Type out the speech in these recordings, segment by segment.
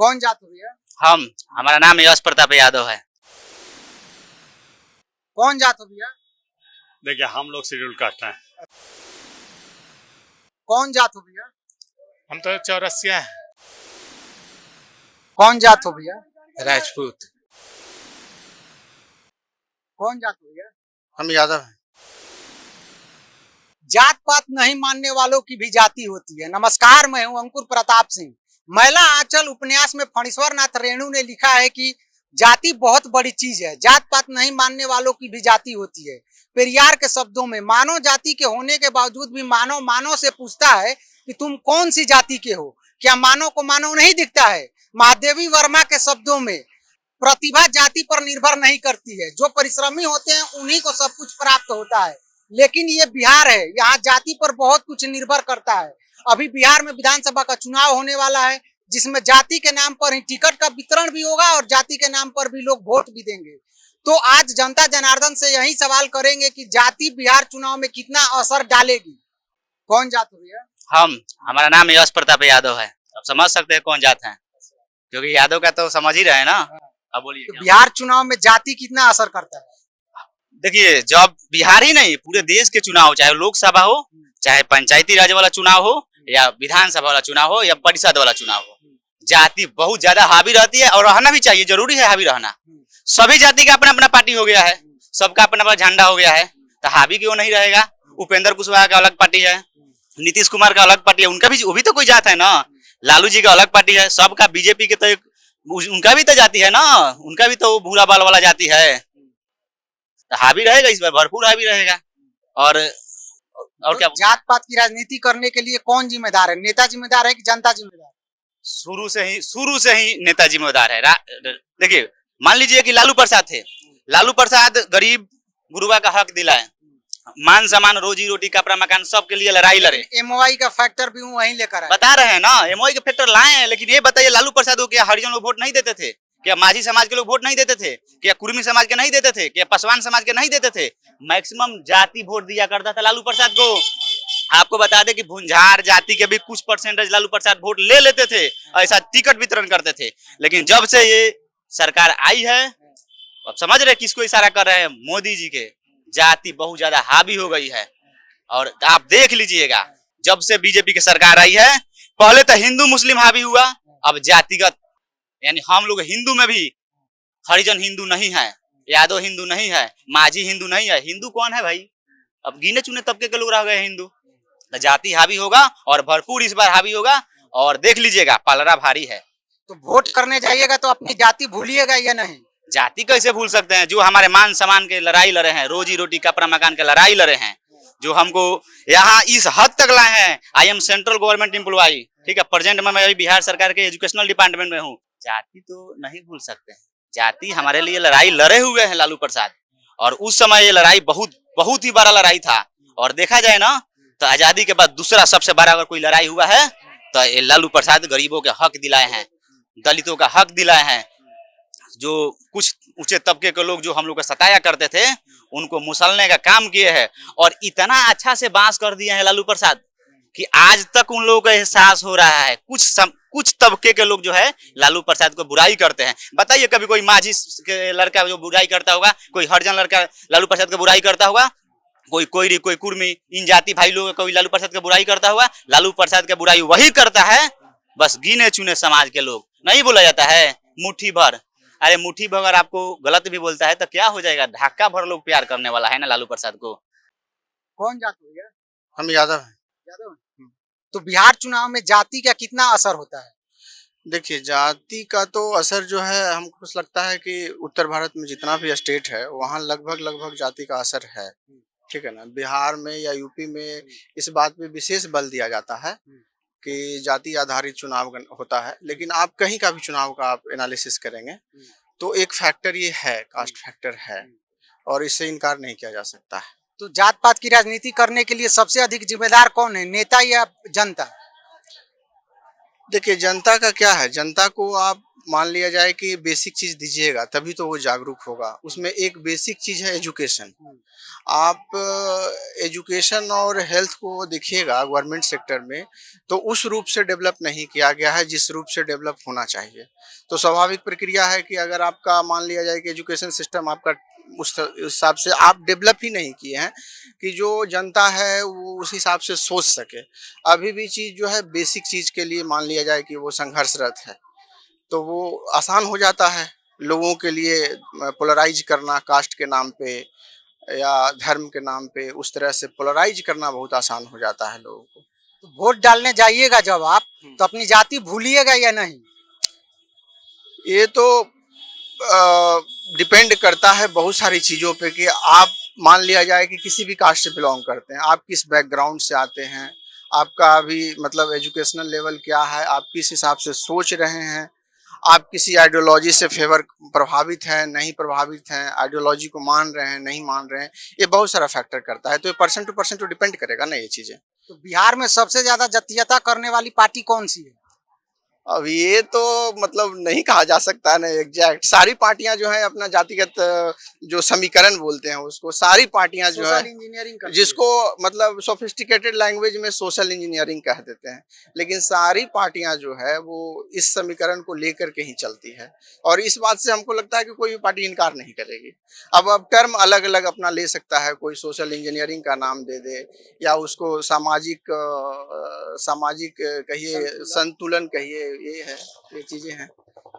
कौन जात हो भैया? हमारा नाम यश प्रताप यादव है। कौन जात हो भैया? देखिए हम लोग शेड्यूल कास्ट हैं। कौन जात हो भैया? हम तो चौरसिया हैं। कौन जात हो भैया? राजपूत। कौन जात हो भैया? हम यादव हैं। जात पात नहीं मानने वालों की भी जाति होती है। नमस्कार, मैं हूं अंकुर प्रताप सिंह। महिला आंचल उपन्यास में फणीश्वर नाथ रेणु ने लिखा है कि जाति बहुत बड़ी चीज है, जात पात नहीं मानने वालों की भी जाति होती है। पेरियार के शब्दों में मानव जाति के होने के बावजूद भी मानव मानव से पूछता है कि तुम कौन सी जाति के हो, क्या मानव को मानव नहीं दिखता है? महादेवी वर्मा के शब्दों में प्रतिभा जाति पर निर्भर नहीं करती है, जो परिश्रमी होते हैं उन्हीं को सब कुछ प्राप्त होता है। लेकिन ये बिहार है, यहाँ जाति पर बहुत कुछ निर्भर करता है। अभी बिहार में विधानसभा का चुनाव होने वाला है, जिसमें जाति के नाम पर ही टिकट का वितरण भी होगा और जाति के नाम पर भी लोग वोट भी देंगे। तो आज जनता जनार्दन से यही सवाल करेंगे कि जाति बिहार चुनाव में कितना असर डालेगी। कौन जात हो भैया? हमारा नाम यश प्रताप यादव है। अब समझ सकते हैं कौन जात है, क्योंकि यादव का तो समझ ही रहे ना। अब बोलिए। तो बिहार चुनाव में जाति कितना असर करता है? देखिए, जब बिहार ही नहीं पूरे देश के चुनाव, चाहे लोकसभा हो, चाहे पंचायती राज वाला चुनाव हो, या विधानसभा वाला चुनाव हो, या परिषद वाला चुनाव हो, जाति बहुत ज्यादा हावी रहती है और रहना भी चाहिए, जरूरी है हावी रहना। सभी जाति का अपना अपना पार्टी हो गया है, सबका अपना अपना झंडा हो गया है, तो हावी क्यों नहीं रहेगा? उपेंद्र कुशवाहा का अलग पार्टी है, नीतीश कुमार का अलग पार्टी है, उनका भी वो भी तो कोई जात है ना। लालू जी का अलग पार्टी है, सबका बीजेपी के तो उनका भी तो जाति है ना, उनका भी तो भूरा बाल वाला जाति है। तो हावी रहेगा, इस बार भरपूर हावी रहेगा। और तो क्या जात पात की राजनीति करने के लिए कौन जिम्मेदार है? नेता जिम्मेदार है कि जनता जिम्मेदार? शुरू से ही नेता जिम्मेदार है। देखिए, मान लीजिए कि लालू प्रसाद थे, लालू प्रसाद गरीब गुरुबा का हक दिलाए, मान सम्मान, रोजी रोटी, कपड़ा मकान सबके लिए लड़ाई लड़े। एमओआई का फैक्टर भी वहीं लेकर आए। बता रहे हैं ना, एमओआई के फैक्टर लाए हैं। लेकिन ये बताइए, लालू प्रसाद को क्या हरिजन लोग वोट नहीं देते थे? क्या माझी समाज के लोग वोट नहीं देते थे? क्या कुर्मी समाज के नहीं देते थे? क्या पासवान समाज के नहीं देते थे? मैक्सिमम जाति वोट दिया करता था लालू प्रसाद को। आपको बता दें कि भुंजार जाति के भी कुछ परसेंटेज लालू प्रसाद वोट ले लेते थे, ऐसा टिकट वितरण करते थे। लेकिन जब से ये सरकार आई है, अब समझ रहे किसको इशारा कर रहे हैं? मोदी जी के। जाति बहुत ज्यादा हावी हो गई है। और आप देख लीजिएगा, जब से बीजेपी की सरकार आई है, पहले तो हिंदू मुस्लिम हावी हुआ, अब जातिगत, यानी हम लोग हिंदू में भी हरिजन हिंदू नहीं है, यादव हिंदू नहीं है, माझी हिंदू नहीं है। हिंदू कौन है भाई? अब गिने चुने तबके के लोग रह गए हिंदू। तो जाति हावी होगा और भरपूर इस बार हावी होगा, और देख लीजिएगा पलड़ा भारी है। तो वोट करने जाइएगा तो अपनी जाति भूलिएगा या नहीं? जाति कैसे भूल सकते हैं? जो हमारे मान सम्मान के लड़ाई लड़े हैं, रोजी रोटी कपड़ा मकान के लड़ाई लड़े हैं, जो हमको यहाँ इस हद तक लाए हैं। I am central government employee, ठीक है, प्रेजेंट में मैं बिहार सरकार के एजुकेशनल डिपार्टमेंट में हूँ। जाति तो नहीं भूल सकते हैं। जाति हमारे लिए लड़ाई लड़े हुए हैं लालू प्रसाद, और उस समय ये लड़ाई बहुत ही बड़ा लड़ाई था। और देखा जाए ना, तो आजादी के बाद दूसरा सबसे बड़ा अगर कोई लड़ाई हुआ है तो ये लालू प्रसाद गरीबों के हक दिलाए हैं, दलितों का हक दिलाए हैं। जो कुछ ऊंचे तबके के लोग जो हम लोग को सताया करते थे, उनको मुसलने का काम किए हैं। और इतना अच्छा से बांस कर दिए हैं लालू प्रसाद कि आज तक उन लोगों को एहसास हो रहा है। कुछ तबके के लोग जो है लालू प्रसाद को बुराई करते हैं। बताइए, कभी कोई माझी के लड़का जो बुराई करता होगा, कोई हरिजन लड़का लालू प्रसाद को बुराई करता होगा, कोई कोयरी, कोई कुर्मी, इन जाति भाई लोग कोई लालू प्रसाद की बुराई करता हुआ? लालू प्रसाद की बुराई वही करता है, बस गिने चुने समाज के लोग। नहीं बोला जाता है मुट्ठी भर? अरे मुट्ठी भर अगर आपको गलत भी बोलता है तो क्या हो जाएगा? ढाका भर लोग प्यार करने वाला है ना लालू प्रसाद को। कौन जात हो भैया? हम यादव हैं। यादव। तो बिहार चुनाव में जाति का कितना असर होता है? देखिए, जाति का तो असर जो है, हमको लगता है कि उत्तर भारत में जितना भी स्टेट है वहाँ लगभग जाति का असर है, ठीक है ना। बिहार में या यूपी में इस बात पे विशेष बल दिया जाता है कि जाति आधारित चुनाव होता है। लेकिन आप कहीं का भी चुनाव का आप एनालिसिस करेंगे तो एक फैक्टर ये है, कास्ट फैक्टर है, और इससे इनकार नहीं किया जा सकता है। तो जात पात की राजनीति करने के लिए सबसे अधिक जिम्मेदार कौन है, नेता या जनता? देखिए, जनता का क्या है, जनता को आप मान लिया जाए कि बेसिक चीज दीजिएगा तभी तो वो जागरूक होगा। उसमें एक बेसिक चीज है एजुकेशन। आप एजुकेशन और हेल्थ को देखिएगा गवर्नमेंट सेक्टर में, तो उस रूप से डेवलप नहीं किया गया है जिस रूप से डेवलप होना चाहिए। तो स्वाभाविक प्रक्रिया है कि अगर आपका मान लिया जाए कि एजुकेशन सिस्टम आपका उस हिसाब से आप डेवलप ही नहीं किए हैं कि जो जनता है वो उस हिसाब से सोच सके। अभी भी चीज़ जो है बेसिक चीज़ के लिए मान लिया जाए कि वो संघर्षरत है, तो वो आसान हो जाता है लोगों के लिए पोलराइज करना कास्ट के नाम पे या धर्म के नाम पे, उस तरह से पोलराइज करना बहुत आसान हो जाता है लोगों को। तो वोट डालने जाइएगा जब आप, तो अपनी जाति भूलिएगा या नहीं? ये तो डिपेंड करता है बहुत सारी चीज़ों पे कि आप मान लिया जाए कि किसी भी कास्ट से बिलोंग करते हैं, आप किस बैकग्राउंड से आते हैं, आपका अभी मतलब एजुकेशनल लेवल क्या है, आप किस हिसाब से सोच रहे हैं, आप किसी आइडियोलॉजी से प्रभावित हैं नहीं प्रभावित हैं, आइडियोलॉजी को मान रहे हैं नहीं मान रहे हैं, ये बहुत सारा फैक्टर करता है। तो ये पर्सन टू पर्सन तो डिपेंड करेगा ना ये चीज़ें। तो बिहार में सबसे ज्यादा जातीयता करने वाली पार्टी कौन सी है? अब ये तो मतलब नहीं कहा जा सकता है ना एग्जैक्ट। सारी पार्टियां जो है अपना जातिगत जो समीकरण बोलते हैं उसको, सारी पार्टियां जो है सोशल इंजीनियरिंग करती है। जिसको मतलब सोफिस्टिकेटेड लैंग्वेज में सोशल इंजीनियरिंग कह देते हैं, लेकिन सारी पार्टियां जो है वो इस समीकरण को लेकर के ही चलती है और इस बात से हमको लगता है कि कोई भी पार्टी इनकार नहीं करेगी। अब टर्म अलग अलग अपना ले सकता है, कोई सोशल इंजीनियरिंग का नाम दे दे या उसको सामाजिक कहिए, संतुलन कहिए, ये है, ये चीज़ें हैं।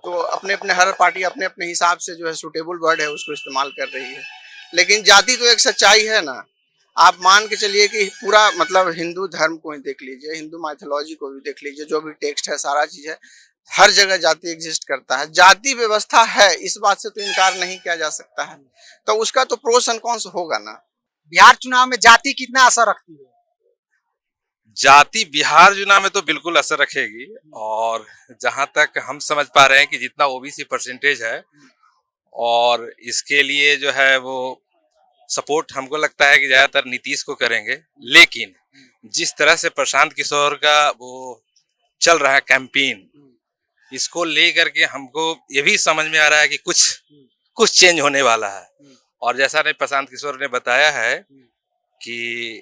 तो अपने अपने हर पार्टी अपने अपने हिसाब से जो है सूटेबल वर्ड है उसको इस्तेमाल कर रही है, लेकिन जाति तो एक सच्चाई है ना। आप मान के चलिए कि पूरा मतलब हिंदू धर्म को ही देख लीजिए, हिंदू माइथोलॉजी को भी देख लीजिए, जो भी टेक्स्ट है सारा चीज़ है, हर जगह जाति एग्जिस्ट करता है, जाति व्यवस्था है, इस बात से तो इनकार नहीं किया जा सकता है। तो उसका तो प्रोस एंड कॉन्स होगा ना। बिहार चुनाव में जाति कितना असर रखती है? जाति बिहार चुनाव में तो बिल्कुल असर रखेगी और जहां तक हम समझ पा रहे हैं कि जितना ओबीसी परसेंटेज है और इसके लिए जो है वो सपोर्ट हमको लगता है कि ज्यादातर नीतीश को करेंगे, लेकिन जिस तरह से प्रशांत किशोर का वो चल रहा है कैंपेन, इसको लेकर के हमको ये भी समझ में आ रहा है कि कुछ चेंज होने वाला है। और जैसा ने प्रशांत किशोर ने बताया है कि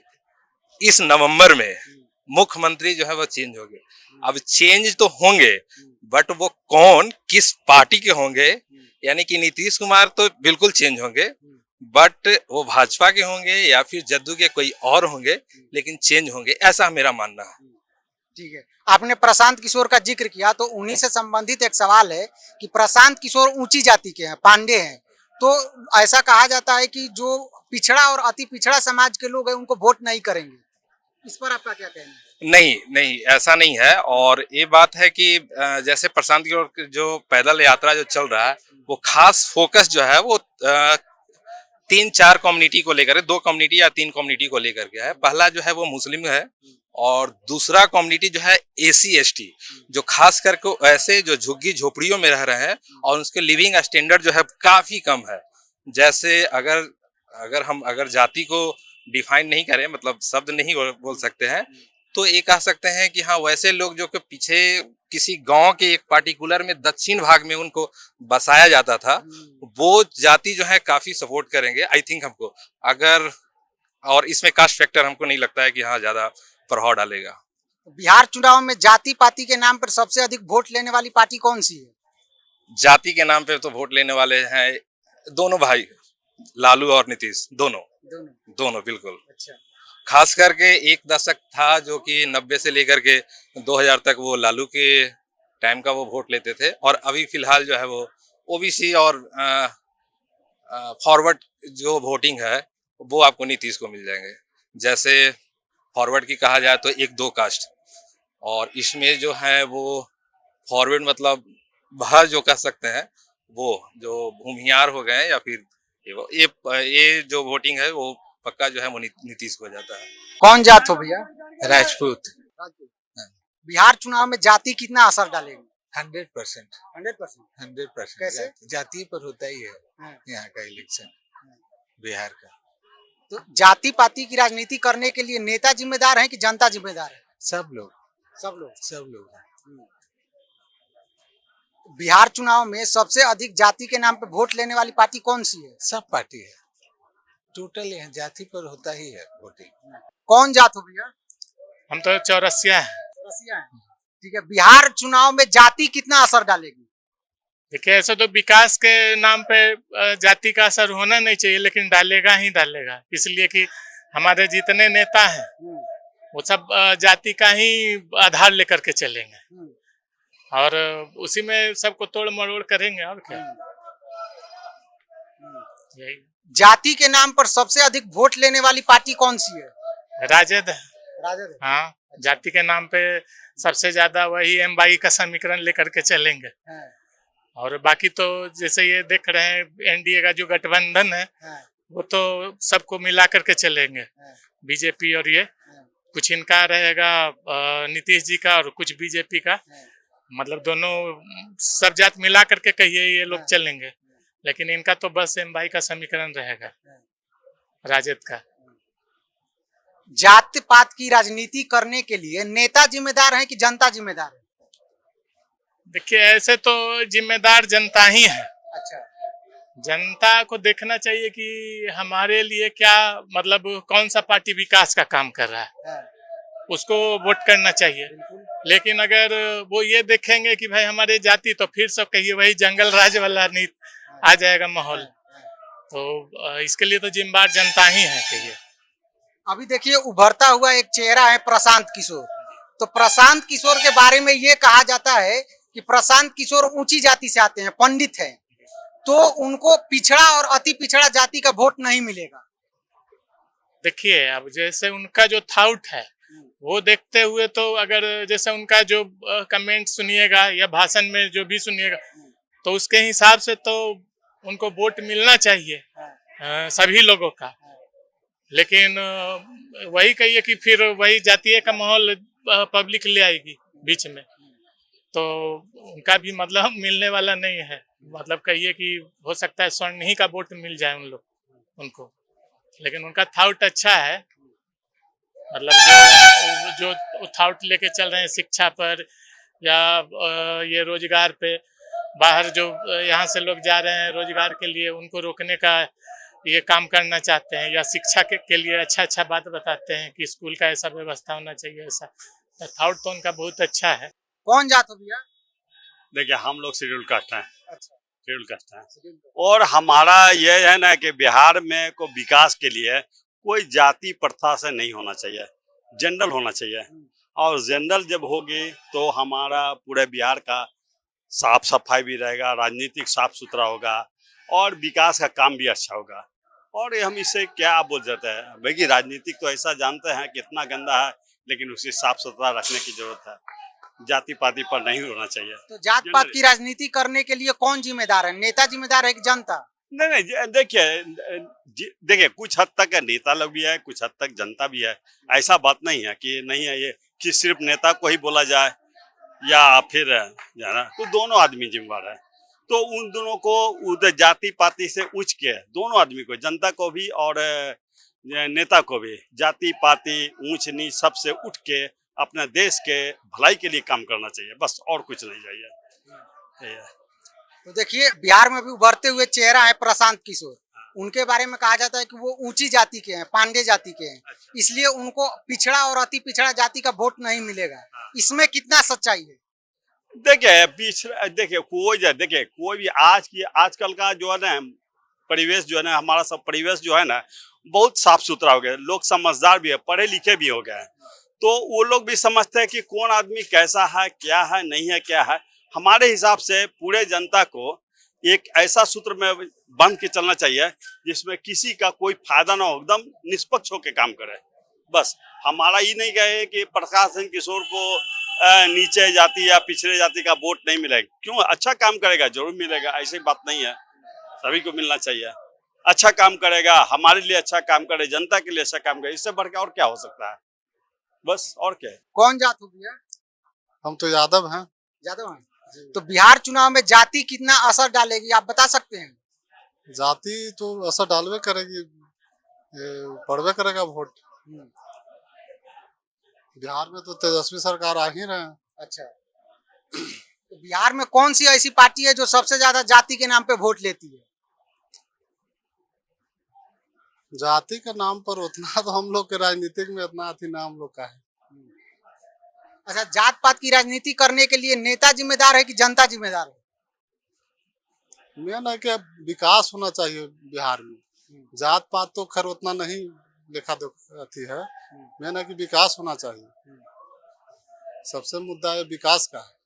इस नवंबर में मुख्यमंत्री जो है वो चेंज होंगे। अब चेंज तो होंगे, बट वो कौन किस पार्टी के होंगे, यानी कि नीतीश कुमार तो बिल्कुल चेंज होंगे, बट वो भाजपा के होंगे या फिर जदयू के कोई और होंगे, लेकिन चेंज होंगे, ऐसा मेरा मानना है। ठीक है, आपने प्रशांत किशोर का जिक्र किया तो उन्हीं से संबंधित एक सवाल है कि प्रशांत किशोर ऊंची जाति के हैं, पांडे हैं, तो ऐसा कहा जाता है कि जो पिछड़ा और अति पिछड़ा समाज के लोग हैं उनको वोट नहीं करेंगे, इस पर आपका क्या कहना है? नहीं, ऐसा नहीं है। और ये बात है कि जैसे प्रशांत की जो पैदल यात्रा जो चल रहा है वो खास फोकस जो है वो 3-4 कम्युनिटी को लेकर है, 2 कम्युनिटी या 3 कम्युनिटी को लेकर के है। पहला जो है वो मुस्लिम है और दूसरा कम्युनिटी जो है एसी एसटी, जो खास करके ऐसे जो झुग्गी झोपड़ियों में रह रहे हैं और उसके लिविंग स्टैंडर्ड जो है काफी कम है। जैसे अगर जाति को डिफाइन नहीं करें, मतलब शब्द नहीं बोल सकते हैं, तो ये कह सकते हैं कि हाँ वैसे लोग जो कि पीछे किसी गांव के एक पार्टिकुलर में दक्षिण भाग में उनको बसाया जाता था, वो जाति जो है काफी सपोर्ट करेंगे आई थिंक हमको। और इसमें कास्ट फैक्टर हमको नहीं लगता है कि हाँ ज्यादा प्रभाव डालेगा। बिहार चुनाव में जाति पाति के नाम पर सबसे अधिक वोट लेने वाली पार्टी कौन सी है? जाति के नाम पे तो वोट लेने वाले हैं दोनों भाई, लालू और नीतीश, दोनों बिल्कुल। अच्छा। खास करके एक दशक था जो कि 90 से लेकर के 2000 तक वो लालू के टाइम का वो वोट लेते थे, और अभी फिलहाल जो है वो ओबीसी और फॉरवर्ड जो वोटिंग है वो आपको नीतीश को मिल जाएंगे। जैसे फॉरवर्ड की कहा जाए तो 1-2 कास्ट, और इसमें जो है वो फॉरवर्ड मतलब बाहर जो कह सकते हैं वो जो भूमिहार हो गए या फिर ये जो वोटिंग है वो पक्का जो है वो नीतीश को हो जाता है। कौन जात हो भैया? राजपूत। बिहार चुनाव में जाति कितना असर डालेगी? 100%। 100%? कैसे? जाति पर होता ही है यहाँ का इलेक्शन, बिहार का। तो जाति पाति की राजनीति करने के लिए नेता जिम्मेदार हैं कि जनता जिम्मेदार है? सब लोग हैं। बिहार चुनाव में सबसे अधिक जाति के नाम पे वोट लेने वाली पार्टी कौन सी है? सब पार्टी है, टोटल यहाँ जाति पर होता ही है वोटिंग। कौन जात हो भैया? हम तो चौरसिया हैं। चौरसिया है। ठीक है, बिहार चुनाव में जाति कितना असर डालेगी? देखिए, ऐसे तो विकास के नाम पे जाति का असर होना नहीं चाहिए, लेकिन डालेगा ही डालेगा, इसलिए कि हमारे जितने नेता हैं वो सब जाति का ही आधार लेकर के चलेंगे और उसी में सबको तोड़ मरोड़ करेंगे और क्या। यही जाति के नाम पर सबसे अधिक वोट लेने वाली पार्टी कौन सी है? राजद है। राजद। हाँ, जाति के नाम पे सबसे ज्यादा वही एम-22 का समीकरण लेकर के चलेंगे और बाकी तो जैसे ये देख रहे हैं एनडीए का जो गठबंधन है वो तो सबको मिला करके चलेंगे, बीजेपी और ये कुछ इनका रहेगा नीतीश जी का और कुछ बीजेपी का, मतलब दोनों सब जात मिला करके कहिए ये लोग चलेंगे, लेकिन इनका तो बस एम-22 का समीकरण रहेगा राजद का। जाति पात की राजनीति करने के लिए नेता जिम्मेदार है कि जनता जिम्मेदार है? देखिए, ऐसे तो जिम्मेदार जनता ही है। अच्छा। जनता को देखना चाहिए कि हमारे लिए क्या, मतलब कौन सा पार्टी विकास का काम कर रहा है, उसको वोट करना चाहिए। लेकिन अगर वो ये देखेंगे कि भाई हमारे जाति, तो फिर सब कहिए वही जंगल राज वाला नीति आ जाएगा माहौल, तो इसके लिए तो जिम्मेदार जनता ही है कहिए। अभी देखिए उभरता हुआ एक चेहरा है प्रशांत किशोर, तो प्रशांत किशोर के बारे में ये कहा जाता है कि प्रशांत किशोर ऊंची जाति से आते हैं, पंडित हैं, तो उनको पिछड़ा और अति पिछड़ा जाति का वोट नहीं मिलेगा। देखिए, अब जैसे उनका जो थाउट है वो देखते हुए तो अगर जैसे उनका जो कमेंट सुनिएगा या भाषण में जो भी सुनिएगा तो उसके हिसाब से तो उनको वोट मिलना चाहिए सभी लोगों का, लेकिन वही कहिए कि फिर वही जातीय का माहौल पब्लिक ले आएगी बीच में, तो उनका भी मतलब मिलने वाला नहीं है। मतलब कहिए कि हो सकता है स्वर्ण ही का वोट मिल जाए उनको, लेकिन उनका थाउट अच्छा है, मतलब जो थाउट लेके चल रहे हैं शिक्षा पर या ये रोजगार पे, बाहर जो यहाँ से लोग जा रहे हैं रोजगार के लिए उनको रोकने का ये काम करना चाहते हैं, या शिक्षा के लिए अच्छा बात बताते हैं कि स्कूल का ऐसा व्यवस्था होना चाहिए, ऐसा तो थाउट तो उनका बहुत अच्छा है। कौन जात हो भैया? देखिए, हम लोग शेड्यूल कास्ट हैं। अच्छा। शेड्यूल कास्ट हैं और हमारा ये है ना कि बिहार में को विकास के लिए कोई जाति प्रथा से नहीं होना चाहिए, जनरल होना चाहिए, और जनरल जब होगी तो हमारा पूरे बिहार का साफ सफाई भी रहेगा, राजनीतिक साफ सुथरा होगा और विकास का काम भी अच्छा होगा। और हम इससे क्या बोल जाते हैं भाई कि राजनीतिक तो ऐसा जानते हैं कितना गंदा है, लेकिन उसे साफ सुथरा रखने की जरूरत है, जाति पाति पर नहीं होना चाहिए। तो जात पात की राजनीति करने के लिए कौन जिम्मेदार है, नेता जिम्मेदार है कि जनता? नहीं, देखिए कुछ हद तक नेता लोग भी है, कुछ हद तक जनता भी है, ऐसा बात नहीं है कि नहीं है ये कि सिर्फ नेता को ही बोला जाए या फिर जाना, तो दोनों आदमी जिम्मेदार है। तो उन दोनों को उधर जाति पाति से उच्च के दोनों आदमी को, जनता को भी और नेता को भी, जाति पाति ऊंच नीच सबसे उठ के अपने देश के भलाई के लिए काम करना चाहिए, बस और कुछ नहीं चाहिए। तो देखिए बिहार में भी उभरते हुए चेहरा है प्रशांत किशोर, उनके बारे में कहा जाता है कि वो ऊंची जाति के हैं, पांडे जाति के हैं, इसलिए उनको पिछड़ा और अति पिछड़ा जाति का वोट नहीं मिलेगा, इसमें कितना सच्चाई है? देखिए पिछड़ा, देखिए कोई भी आजकल का जो है ना परिवेश जो है ना, हमारा सब परिवेश जो है ना बहुत साफ सुथरा हो गया, लोग समझदार भी है, पढ़े लिखे भी हो गए, तो वो लोग भी समझते हैं कि कौन आदमी कैसा है, क्या है, नहीं है, क्या है। हमारे हिसाब से पूरे जनता को एक ऐसा सूत्र में बंध के चलना चाहिए जिसमें किसी का कोई फायदा ना हो, एकदम निष्पक्ष होकर काम करे। बस हमारा ये नहीं कहे कि प्रशांत किशोर को नीचे जाति या पिछड़े जाति का वोट नहीं मिलेगा, क्यों, अच्छा काम करेगा जरूर मिलेगा, ऐसी बात नहीं है, सभी को मिलना चाहिए। अच्छा काम करेगा, हमारे लिए अच्छा काम करे, जनता के लिए अच्छा काम करे, इससे बढ़ के और क्या हो सकता है, बस और क्या है। कौन जात हो भैया? हम तो यादव हैं। यादव हैं। तो बिहार चुनाव में जाति कितना असर डालेगी आप बता सकते हैं? जाति तो असर डालवे करेगी, पड़वे करेगा वोट। बिहार में तो तेजस्वी सरकार आ ही रहे हैं। अच्छा, तो बिहार में कौन सी ऐसी पार्टी है जो सबसे ज्यादा जाति के नाम पे वोट लेती है? जाति के नाम पर उतना तो हम लोग के राजनीतिक में इतना अति नाम लोग का है। अच्छा, जात पात की राजनीति करने के लिए नेता जिम्मेदार है कि जनता जिम्मेदार है? मेन है कि विकास होना चाहिए बिहार में। जात पात तो खैर उतना नहीं लिखा दो अति है, मेन है कि विकास होना चाहिए। सबसे मुद्दा है विकास का है।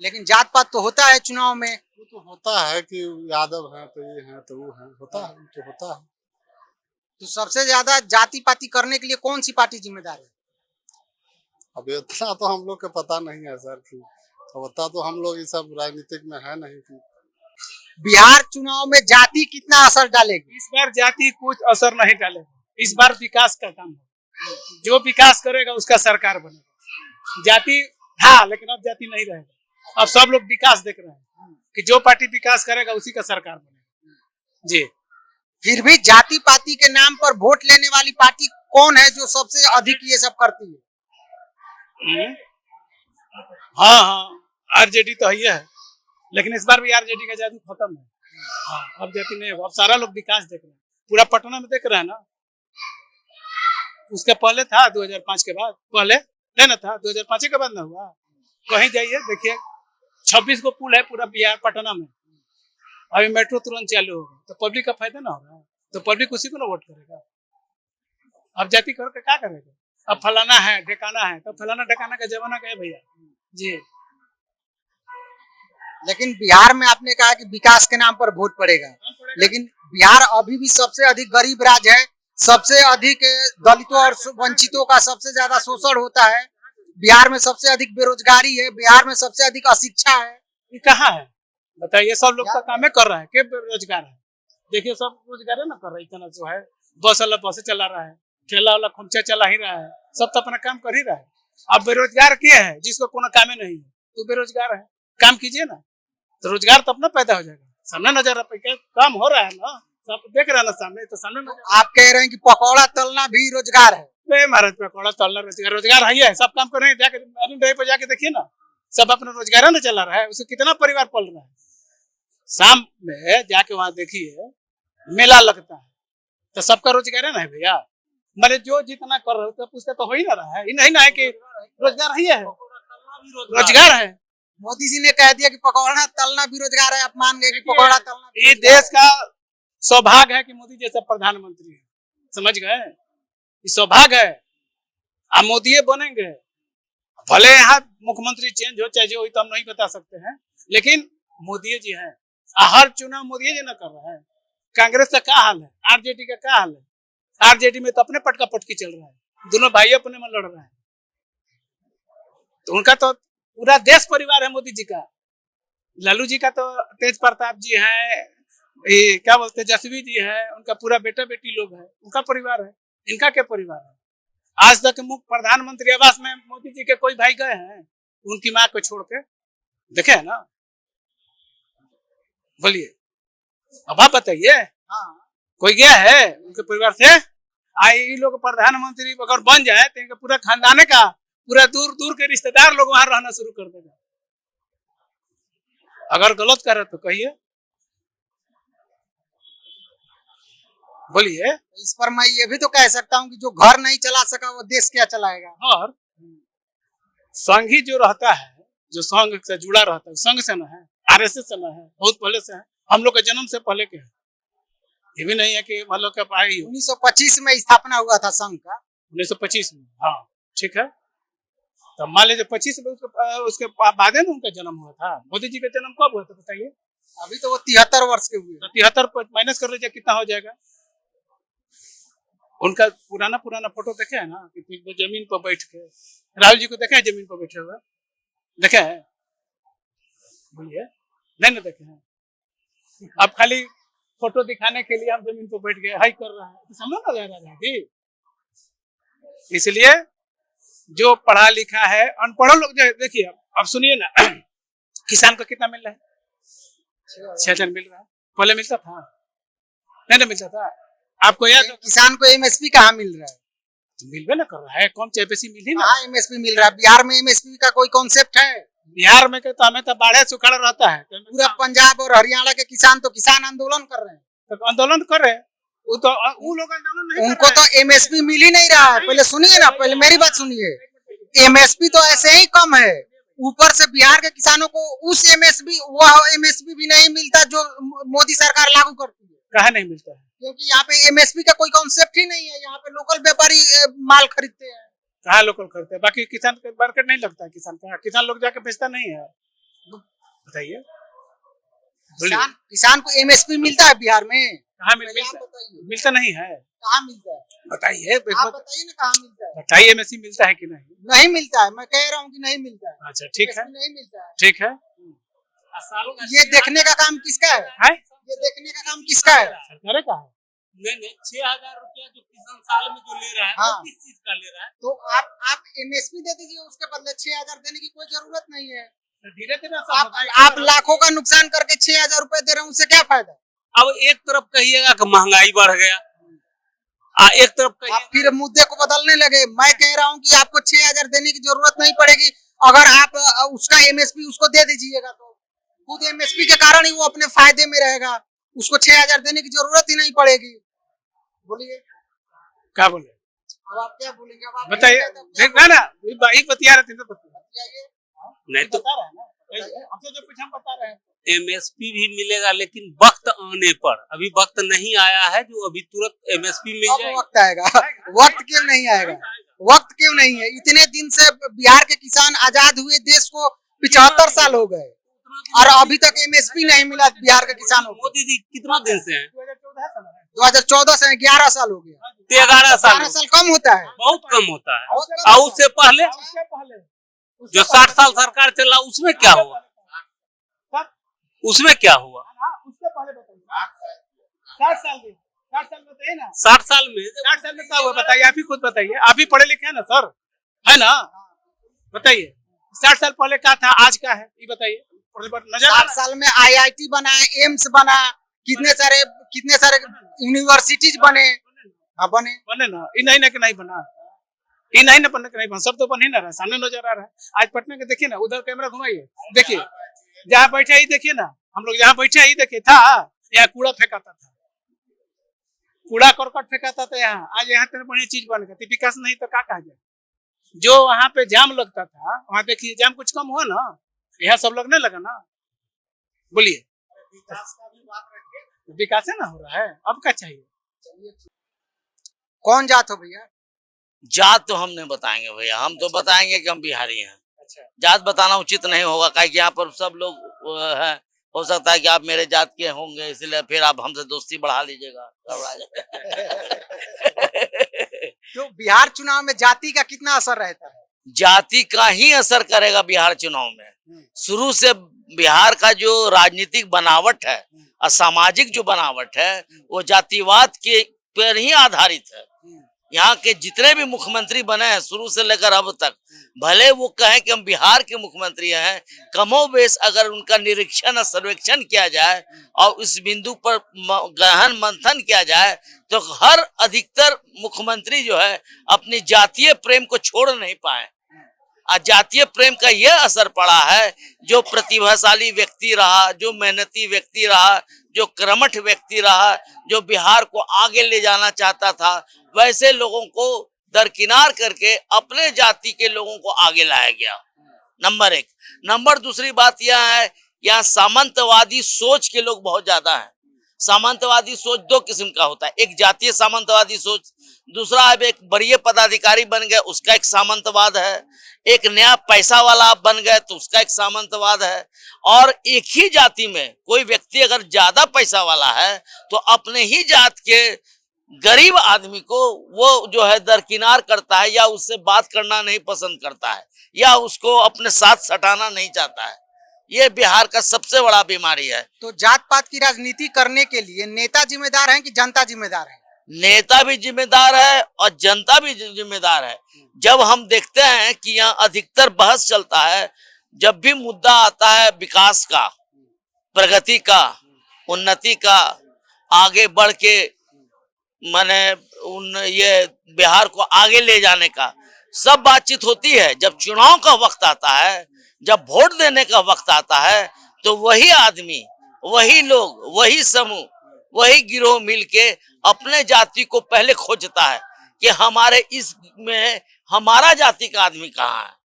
लेकिन जात पात तो होता है चुनाव में। वो तो होता है कि यादव है तो ये है तो वो है, होता है तो होता है। तो सबसे ज्यादा जाति पाति करने के लिए कौन सी पार्टी जिम्मेदार है? अब इतना तो हम लोग को पता नहीं है सर कि होता तो हम लोग ये सब राजनीतिक में है नहीं कि। बिहार चुनाव में जाति कितना असर डालेगी? इस बार जाति कुछ असर नहीं डालेगा। इस बार विकास का काम है, जो विकास करेगा उसका सरकार बनेगा। जाति था लेकिन अब जाति नहीं रहेगा। अब सब लोग विकास देख रहे हैं कि जो पार्टी विकास करेगा उसी का सरकार बनेगा जी। फिर भी जाति पाति के नाम पर वोट लेने वाली पार्टी कौन है जो सबसे अधिक ये सब करती है? हाँ, आरजेडी तो है, लेकिन इस बार भी आरजेडी का जादू खत्म है। हाँ, अब जाति नहीं होगा। अब सारा लोग विकास देख रहे हैं, पूरा पटना में देख रहे हैं ना। उसके पहले था 2005 के बाद, पहले नहीं था 2005 के बाद ना हुआ। कहीं जाइए देखिए 26 को पुल है पूरा बिहार पटना में। अभी मेट्रो तुरंत चालू होगा तो पब्लिक का फायदा ना होगा, तो पब्लिक उसी को ना वोट करेगा। अब जाति करके क्या करेगा? अब फलाना है ढेकाना है, तो फलाना ढेकाना का जमाना गया भैया जी। लेकिन बिहार में आपने कहा कि विकास के नाम पर वोट पड़ेगा, लेकिन बिहार अभी भी सबसे अधिक गरीब राज्य है, सबसे अधिक दलितों और वंचितों का सबसे ज्यादा शोषण होता है, बिहार में सबसे अधिक बेरोजगारी है, बिहार में सबसे अधिक अशिक्षा है। ये कहाँ है बताइए? सब लोग तो काम कर रहा है, के बेरोजगार है? देखिए सब रोजगार ना कर रहा है। इतना जो है बस वाला बसें चला रहा है, ठेला वाला खुमचा चला ही रहा है, सब तो अपना काम कर ही रहा है। अब बेरोजगार क्या है? जिसको कोनो काम नहीं है तो बेरोजगार है। काम कीजिए ना तो रोजगार तो अपना पैदा हो जाएगा। सामने नजर आ काम हो रहा है ना, सब देख रहा है ना सामने, तो सामने नजर। आप कह रहे हैं कि पकौड़ा तलना भी रोजगार है? महाराज पकौड़ा तलना रोजगार है ही है। सब काम कर रहे हैं, जाके पर जाके देखिए ना, सब अपना रोजगार ना चला रहा है। उसे कितना परिवार पल रहा है। शाम में जाके वहां देखिए मेला लगता है, तो सबका रोजगार है ना भैया। मैंने जो जितना कर रहे हो उसका तो हो ही ना रहा है। नहीं ना है कि रोजगार ही है, रोजगार है। मोदी जी ने कह दिया कि पकौड़ा तलना भी रोजगार है, आप मान गए कि पकौड़ा तलना। ये देश का सौभाग्य है कि मोदी जैसा प्रधानमंत्री है, समझ गए? ये सौभाग्य है। आप मोदी बनेंगे, भले यहाँ मुख्यमंत्री चेंज हो चाहे जो, तो हम नहीं बता सकते हैं, लेकिन मोदी जी हैं। हर चुनाव मोदी जी ना कर रहा है। कांग्रेस का क्या हाल है, आरजेडी का क्या हाल है? आरजेडी में तो अपने पटका पटकी चल रहा है, दोनों भाई अपने में लड़ रहे हैं। तो उनका तो पूरा देश परिवार है मोदी जी का। लालू जी का तो तेज प्रताप जी है, ये क्या बोलते हैं जसवी जी है, उनका पूरा बेटा बेटी लोग है, उनका परिवार है। इनका क्या परिवार है? आज तक मुख्य प्रधानमंत्री आवास में मोदी जी के कोई भाई गए हैं उनकी माँ को छोड़ के? देखे है ना? बोलिए, अब आप बताइए। कोई गया है उनके परिवार से? ये लोग प्रधानमंत्री अगर बन जाए तो इनका पूरा खानदान का, पूरा दूर दूर के रिश्तेदार लोग वहां रहना शुरू कर देगा। अगर गलत कर रहे तो कहिए, बोलिए। इस पर मैं ये भी तो कह सकता हूँ कि जो घर नहीं चला सका वो देश क्या चलाएगा? और संघी जो रहता है, जो संघ से जुड़ा रहता है, संघ से ना है, आरएसएस से ना है, बहुत पहले से है। हम लोग के जन्म से पहले के है। ये भी नहीं है कि मान लो कि 1925 में स्थापना हुआ था संघ का। 1925 में, हाँ ठीक है। तो मान लीजिए 25 में उसके बाद है ना उनका जन्म हुआ था। मोदी जी का जन्म कब हुआ था बताइए? अभी तो वो 73 वर्ष के हुए। 73 माइनस कर लीजिए कितना हो जाएगा? उनका पुराना फोटो देखे है ना कि जमीन पर बैठ के, राहुल जी को देखे हैं जमीन पर बैठे हुए? देखे हैं? बोलिए, नहीं ना देखे हैं? अब खाली फोटो दिखाने के लिए हम जमीन पर बैठ गए हाई कर रहा है, तो समझ ना लग रहा है। इसलिए जो पढ़ा लिखा है, अनपढ़ लोग जो देखिए, अब सुनिए ना, किसान को कितना मिल रहा है? 6,000 मिल रहा है। पहले मिलता था? नहीं मिलता था। आपको याद? किसान को एमएसपी कहाँ मिल रहा है? तो मिलवे ना कर रहा है, कौन एमएसपी मिल ही ना। हाँ, एमएसपी मिल रहा है। बिहार में एमएसपी का कोई कॉन्सेप्ट है? बिहार में के तो हमें तो बाढ़े सुखाड़ रहता है पूरा पंजाब और हरियाणा के किसान तो किसान आंदोलन कर रहे हैं, तो आंदोलन कर रहे हैं। वो लोग आंदोलन नहीं उनको कर तो एमएसपी मिल ही नहीं रहा है। पहले सुनिए ना, पहले मेरी बात सुनिए। एमएसपी तो ऐसे ही कम है, ऊपर से बिहार के किसानों को उस एमएसपी भी नहीं मिलता जो मोदी सरकार लागू करती है। कहा नहीं मिलता है, क्योंकि यहाँ पे एमएसपी का कोई कॉन्सेप्ट ही नहीं है। यहाँ पे लोकल व्यापारी माल खरीदते हैं। कहा लोकल करते हैं, बाकी किसान का मार्केट नहीं लगता है। किसान लोग जाके बेचता नहीं है। बताइए किसान को एमएसपी मिलता है बिहार में? कहाँ पहले आप बताइए, मिलता नहीं है। कहाँ मिलता है? बताइए आप बताइए ना, कहाँ मिलता है? बताइए एमएसपी मिलता है कि नहीं? नहीं मिलता है, मैं कह रहा हूँ कि नहीं मिलता है। अच्छा ठीक है, नहीं मिलता है। ठीक है। ये देखने का काम किसका है? ये देखने का काम किसका है? सरकार का है। नहीं 6,000 रुपया जो किसान साल में जो ले रहा है, हाँ। वो किस चीज का ले रहा है? तो आप एमएसपी दे दीजिए, उसके बदले 6,000 देने की कोई जरूरत नहीं है। धीरे धीरे आप लाखों का नुकसान करके 6,000 रुपए दे रहे हैं, उससे क्या फायदा? अब एक तरफ कहिएगा कि महंगाई बढ़ गया, एक तरफ आप कहिएगा फिर मुद्दे को बदलने लगे। मैं कह रहा हूँ कि आपको 6,000 देने की जरूरत नहीं पड़ेगी अगर आप उसका एमएसपी उसको दे दीजिएगा तो। खुद एमएसपी के कारण ही वो अपने फायदे में रहेगा, उसको 6,000 देने की जरूरत ही नहीं पड़ेगी। बोलिए, क्या बोले? अब आप क्या बोलेंगे? अब आप बताइए। देख ना वही बतिया रहे थे तो बताइए। नहीं तो बता रहे हैं ना, हमसे जो कुछ हम बता रहे हैं। एमएसपी भी मिलेगा, लेकिन वक्त आने पर, अभी वक्त नहीं आया है जो अभी तुरंत एमएसपी मिल अब जाए। वक्त आएगा। वक्त क्यों नहीं आएगा? वक्त क्यों नहीं है? इतने दिन से बिहार के किसान आजाद हुए देश को 75 साल हो गए और अभी तक एमएसपी नहीं मिला बिहार के किसानों को। मोदी जी कितना दिन से हैं? 2014 से 11 साल हो गया। 11 साल 11 साल कम होता है। बहुत कम होता है। बहुत कम और होता उससे पहले जो 60 साल सरकार चला, उसमें क्या हुआ? उसमें क्या हुआ? उससे पहले बताइए। 60 साल में 60 साल बताइए ना। 60 साल में 60 साल में क्या हुआ बताइए? आप ही खुद बताइए, आप ही पढ़े लिखे हैं ना सर, है ना? बताइए 60 साल पहले क्या था, आज क्या है, ये बताइए। नजर 60 साल में आईआईटी बना, एम्स बना, कितने सारे यूनिवर्सिटीज बने। हाँ बने ना, ये नहीं ना कि नहीं बना, ये नहीं ना बनने के नहीं बना, सब तो बन ही ना रहा, सामने नजर आ रहा है। आज पटना के देखिए ना, उधर कैमरा घुमाइए, देखिए जहाँ बैठे ही देखिए ना, हम लोग जहाँ बैठे ही देखिए था, यहाँ कूड़ा फेंकाता था, कूड़ा करकट फेंकाता था यहाँ। आज यहाँ तेरे बढ़िया चीज बन गई, विकास नहीं तो क्या कहा जाए। जो वहाँ पे जाम लगता था, वहाँ देखिए जाम कुछ कम हुआ ना, यहाँ सब लगने लगा ना। बोलिए विकास है ना हो रहा है, अब क्या चाहिए? कौन जात हो भैया? जात तो हम नहीं बताएंगे भैया, हम तो बताएंगे कि हम बिहारी हैं। जात बताना उचित नहीं होगा, क्योंकि यहाँ पर सब लोग हैं। हो सकता है कि आप मेरे जात के होंगे, इसलिए फिर आप हमसे दोस्ती बढ़ा लीजिएगा। तो बिहार चुनाव में जाति का कितना असर रहता है? जाति का ही असर करेगा बिहार चुनाव में। शुरू से बिहार का जो राजनीतिक बनावट है और सामाजिक जो बनावट है, वो जातिवाद के पर ही आधारित है। यहाँ के जितने भी मुख्यमंत्री बने हैं शुरू से लेकर अब तक, भले वो कहें कि हम बिहार के मुख्यमंत्री हैं, कमोबेश अगर उनका निरीक्षण और सर्वेक्षण किया जाए और इस बिंदु पर गहन मंथन किया जाए, तो हर अधिकतर मुख्यमंत्री जो है अपनी जातीय प्रेम को छोड़ नहीं पाए। और जातीय प्रेम का यह असर पड़ा है, जो प्रतिभाशाली व्यक्ति रहा, जो मेहनती व्यक्ति रहा, जो कर्मठ व्यक्ति रहा, जो बिहार को आगे ले जाना चाहता था, वैसे लोगों को दरकिनार करके अपने जाति के लोगों को आगे लाया गया। नंबर एक। नंबर दूसरी बात यह है, यहाँ सामंतवादी सोच के लोग बहुत ज्यादा हैं। सामंतवादी सोच दो किस्म का होता है, एक जातीय सामंतवादी सोच, दूसरा अब एक बड़े पदाधिकारी बन गए उसका एक सामंतवाद है, एक नया पैसा वाला आप बन गए तो उसका एक सामंतवाद है। और एक ही जाति में कोई व्यक्ति अगर ज्यादा पैसा वाला है तो अपने ही जात के गरीब आदमी को वो जो है दरकिनार करता है, या उससे बात करना नहीं पसंद करता है, या उसको अपने साथ सटाना नहीं चाहता है। ये बिहार का सबसे बड़ा बीमारी है। तो जात पात की राजनीति करने के लिए नेता जिम्मेदार हैं कि जनता जिम्मेदार है? नेता भी जिम्मेदार है और जनता भी जिम्मेदार है। जब हम देखते हैं कि यहाँ अधिकतर बहस चलता है, जब भी मुद्दा आता है विकास का, प्रगति का, उन्नति का, आगे बढ़ के ये बिहार को आगे ले जाने का सब बातचीत होती है। जब चुनाव का वक्त आता है जब वोट देने का वक्त आता है तो वही आदमी, वही लोग, वही समूह, वही गिरोह मिलके अपने जाति को पहले खोजता है कि हमारे इस में हमारा जाति का आदमी कहाँ है।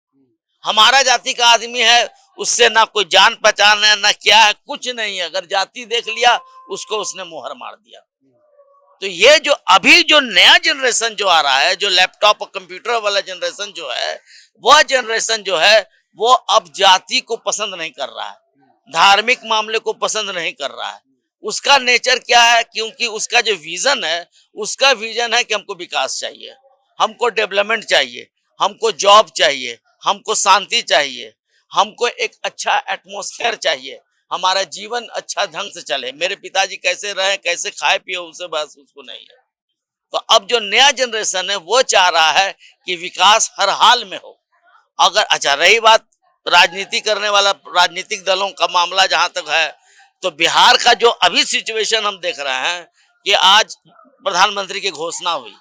हमारा जाति का आदमी है, उससे ना कोई जान पहचान है, ना क्या है, कुछ नहीं है। अगर जाति देख लिया उसको उसने मुहर मार दिया। तो ये जो अभी जो नया जनरेशन जो आ रहा है, जो लैपटॉप और कंप्यूटर वाला जनरेशन जो है, वह जनरेशन जो है वो अब जाति को पसंद नहीं कर रहा है, धार्मिक मामले को पसंद नहीं कर रहा है। उसका नेचर क्या है, क्योंकि उसका जो विजन है, उसका विजन है कि हमको विकास चाहिए, हमको डेवलपमेंट चाहिए, हमको जॉब चाहिए, हमको शांति चाहिए, हमको एक अच्छा एटमॉस्फेयर चाहिए, हमारा जीवन अच्छा ढंग से चले, मेरे पिताजी कैसे रहे, कैसे खाए पिए, उससे बस उसको नहीं है। तो अब जो नया जनरेशन है वो चाह रहा है कि विकास हर हाल में हो। अगर अच्छा रही बात राजनीति करने वाला राजनीतिक दलों का मामला जहां तक है, तो बिहार का जो अभी सिचुएशन हम देख रहे हैं कि आज प्रधानमंत्री की घोषणा हुई,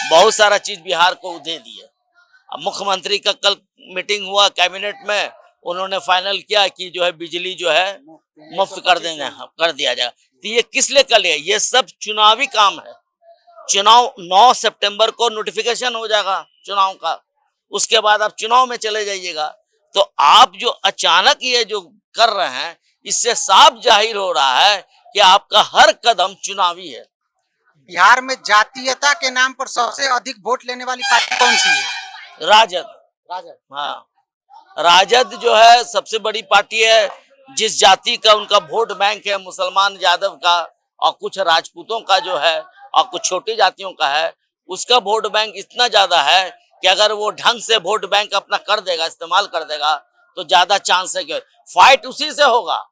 बहुत सारा चीज बिहार को दे दिए। अब मुख्यमंत्री का कल मीटिंग हुआ कैबिनेट में, उन्होंने फाइनल किया कि जो है बिजली जो है मुफ्त कर देंगे, कर दिया जाएगा। तो ये किस लिए कर लिया? ये सब चुनावी काम है। चुनाव 9 सितंबर को नोटिफिकेशन हो जाएगा चुनाव का, उसके बाद आप चुनाव में चले जाइएगा। तो आप जो अचानक ये जो कर रहे हैं, इससे साफ जाहिर हो रहा है कि आपका हर कदम चुनावी है। बिहार में जातीयता के नाम पर सबसे अधिक वोट लेने वाली पार्टी कौन सी है? राजद। राजद। हाँ, राजद जो है सबसे बड़ी पार्टी है। जिस जाति का उनका वोट बैंक है, मुसलमान यादव का और कुछ राजपूतों का जो है और कुछ छोटी जातियों का है, उसका वोट बैंक इतना ज्यादा है कि अगर वो ढंग से वोट बैंक अपना कर देगा, इस्तेमाल कर देगा, तो ज्यादा चांस है कि फाइट उसी से होगा।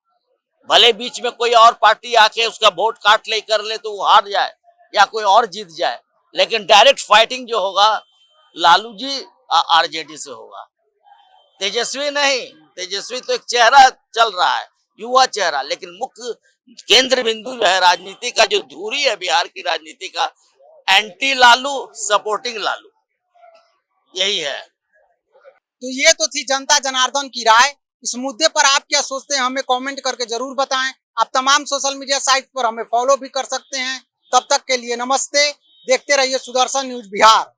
भले बीच में कोई और पार्टी आके उसका वोट काट ले, कर ले, तो वो हार जाए या कोई और जीत जाए, लेकिन डायरेक्ट फाइटिंग जो होगा लालू जी और आरजेडी से होगा। तेजस्वी नहीं, तेजस्वी तो एक चेहरा चल रहा है, युवा चेहरा, लेकिन मुख्य केंद्र बिंदु जो है राजनीति का, जो धुरी है बिहार की राजनीति का, एंटी लालू सपोर्टिंग लालू, यही है। तो ये तो थी जनता जनार्दन की राय। इस मुद्दे पर आप क्या सोचते हैं हमें कमेंट करके जरूर बताएं। आप तमाम सोशल मीडिया साइट पर हमें फॉलो भी कर सकते हैं। तब तक के लिए नमस्ते। देखते रहिए सुदर्शन न्यूज बिहार।